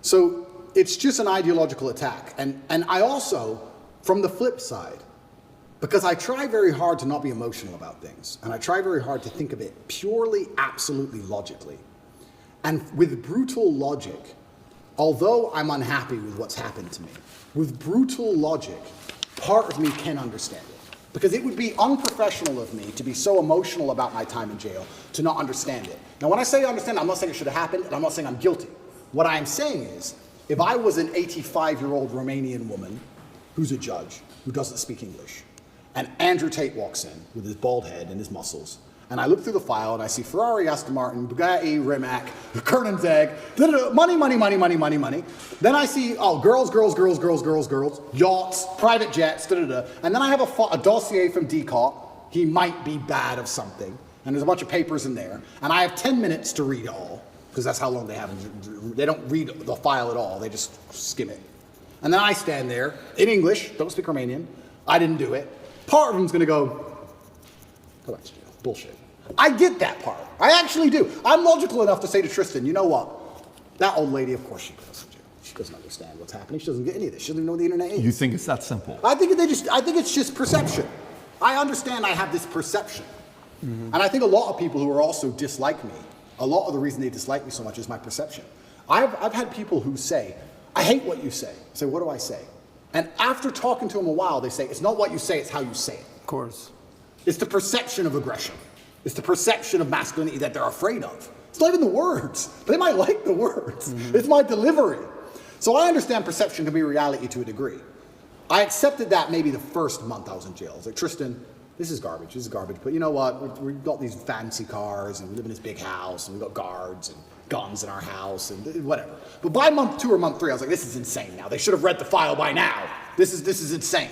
So it's just an ideological attack. And I also, from the flip side, because I try very hard to not be emotional about things, and I try very hard to think of it purely, absolutely logically. And with brutal logic, although I'm unhappy with what's happened to me, with brutal logic, part of me can understand it. Because it would be unprofessional of me to be so emotional about my time in jail to not understand it. Now, when I say understand, I'm not saying it should have happened, and I'm not saying I'm guilty. What I am saying is, if I was an 85-year-old Romanian woman who's a judge, who doesn't speak English, and Andrew Tate walks in with his bald head and his muscles, and I look through the file and I see Ferrari, Aston Martin, Bugatti, Rimac, Kernenzeg, money, money, money, money, money, money. Then I see, oh, girls, girls, girls, girls, girls, girls, yachts, private jets, and then I have a dossier from DCOT. He might be bad of something. And there's a bunch of papers in there. And I have 10 minutes to read it all, because that's how long they have. They don't read the file at all. They just skim it. And then I stand there in English, don't speak Romanian. I didn't do it. Part of them's going to go back to jail. Bullshit. I get that part. I actually do. I'm logical enough to say to Tristan, you know what? That old lady, of course she goes to jail. She doesn't understand what's happening. She doesn't get any of this. She doesn't even know what the internet is. You think it's that simple? I think it's just perception. I understand I have this perception. Mm-hmm. And I think a lot of people who are also dislike me, a lot of the reason they dislike me so much is my perception. I've had people who say, I hate what you say. I say, what do I say? And after talking to them a while, they say, it's not what you say, it's how you say it. Of course. It's the perception of aggression. It's the perception of masculinity that they're afraid of. It's not even the words. They might like the words. Mm-hmm. It's my delivery. So I understand perception can be reality to a degree. I accepted that maybe the first month I was in jail. I was like, Tristan, this is garbage, but you know what? We've got these fancy cars, and we live in this big house, and we've got guards and guns in our house, and whatever. But by month 2 or month 3, I was like, this is insane now. They should have read the file by now. This is insane.